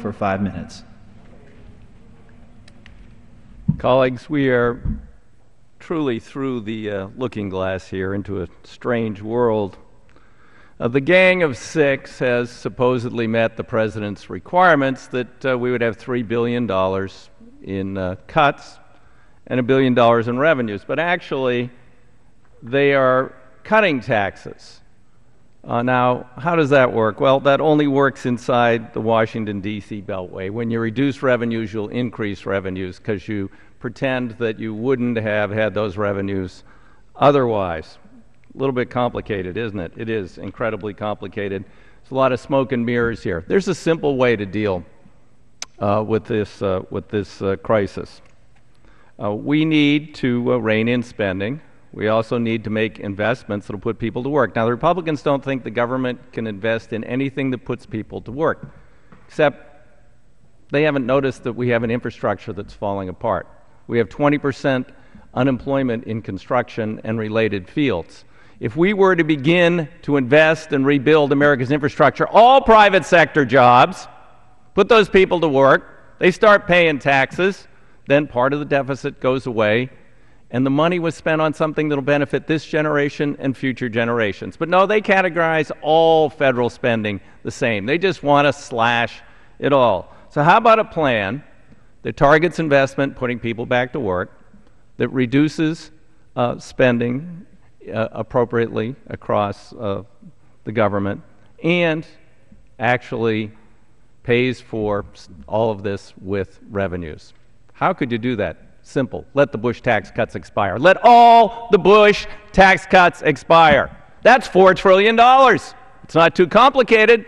for 5 minutes. Colleagues, we are truly through the looking glass here into a strange world. The Gang of Six has supposedly met the president's requirements that we would have $3 billion in cuts and $1 billion in revenues. But actually, they are cutting taxes. Now, how does that work? Well, that only works inside the Washington, D.C. Beltway. When you reduce revenues, you'll increase revenues because you pretend that you wouldn't have had those revenues otherwise. A little bit complicated, isn't it? It is incredibly complicated. There's a lot of smoke and mirrors here. There's a simple way to deal with this crisis. We need to rein in spending. We also need to make investments that will put people to work. Now, the Republicans don't think the government can invest in anything that puts people to work, except they haven't noticed that we have an infrastructure that's falling apart. We have 20% unemployment in construction and related fields. If we were to begin to invest and rebuild America's infrastructure, all private sector jobs, put those people to work, they start paying taxes, then part of the deficit goes away, and the money was spent on something that will benefit this generation and future generations. But no, they categorize all federal spending the same. They just want to slash it all. So how about a plan that targets investment, putting people back to work, that reduces spending appropriately across the government, and actually pays for all of this with revenues? How could you do that? Simple. Let the Bush tax cuts expire. Let all the Bush tax cuts expire. That's $4 trillion. It's not too complicated.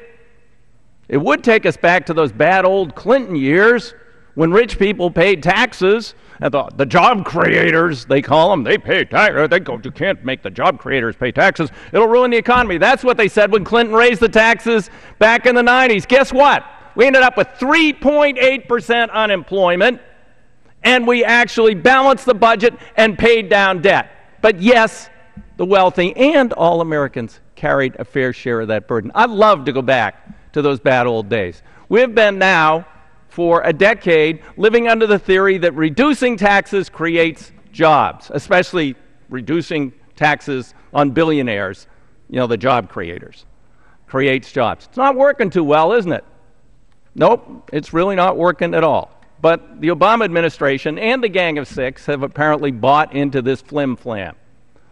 It would take us back to those bad old Clinton years when rich people paid taxes, and the job creators, they call them, they pay taxes. They go, you can't make the job creators pay taxes. It'll ruin the economy. That's what they said when Clinton raised the taxes back in the 90s. Guess what? We ended up with 3.8% unemployment, and we actually balanced the budget and paid down debt. But yes, the wealthy and all Americans carried a fair share of that burden. I'd love to go back to those bad old days. We've been now for a decade living under the theory that reducing taxes creates jobs, especially reducing taxes on billionaires, the job creators, creates jobs. It's not working too well, isn't it? Nope, it's really not working at all. But the Obama administration and the Gang of Six have apparently bought into this flim-flam.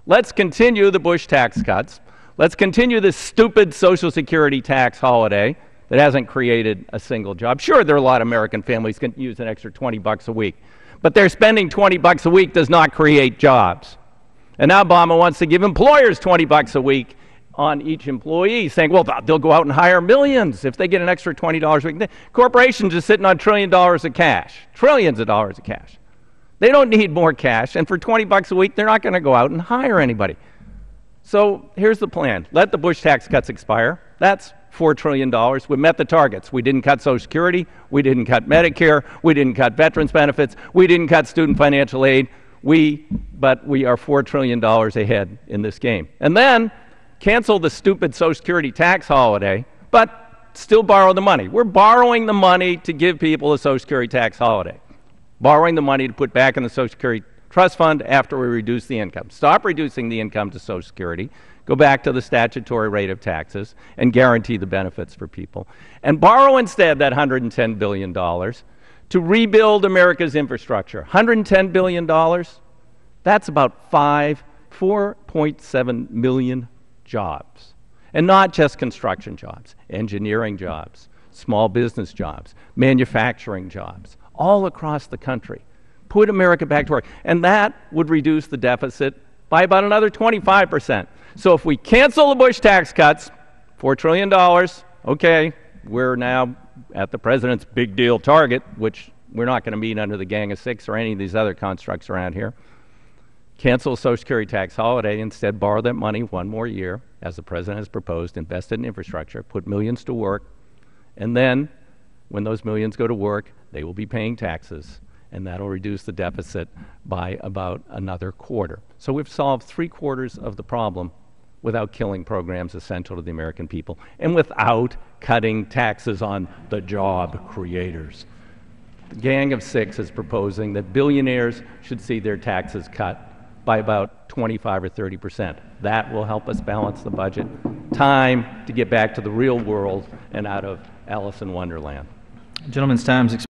Let's continue the Bush tax cuts. Let's continue this stupid Social Security tax holiday that hasn't created a single job. Sure, there are a lot of American families can use an extra $20 a week, but their spending $20 a week does not create jobs. And now Obama wants to give employers $20 a week on each employee, saying, well, they'll go out and hire millions if they get an extra $20 a week. Corporations are sitting on $1 trillion of cash, trillions of dollars of cash. They don't need more cash, and for $20 a week, they're not going to go out and hire anybody. So here's the plan. Let the Bush tax cuts expire. That's $4 trillion. We met the targets. We didn't cut Social Security. We didn't cut Medicare. We didn't cut veterans benefits. We didn't cut student financial aid. But we are $4 trillion ahead in this game. And then cancel the stupid Social Security tax holiday, but still borrow the money. We're borrowing the money to give people a Social Security tax holiday. Borrowing the money to put back in the Social Security Trust Fund after we reduce the income. Stop reducing the income to Social Security. Go back to the statutory rate of taxes and guarantee the benefits for people. And borrow instead that $110 billion to rebuild America's infrastructure. $110 billion, that's about 4.7 million jobs. And not just construction jobs, engineering jobs, small business jobs, manufacturing jobs, all across the country. Put America back to work. And that would reduce the deficit by about another 25%. So if we cancel the Bush tax cuts, $4 trillion, okay, we're now at the president's big deal target, which we're not going to meet under the Gang of Six or any of these other constructs around here. Cancel the Social Security tax holiday, instead borrow that money one more year, as the president has proposed, invest it in infrastructure, put millions to work, and then when those millions go to work, they will be paying taxes, and that'll reduce the deficit by about another quarter. So we've solved 3/4 of the problem without killing programs essential to the American people and without cutting taxes on the job creators. The Gang of Six is proposing that billionaires should see their taxes cut by about 25 or 30%. That will help us balance the budget. Time to get back to the real world and out of Alice in Wonderland. Gentleman's time's expired.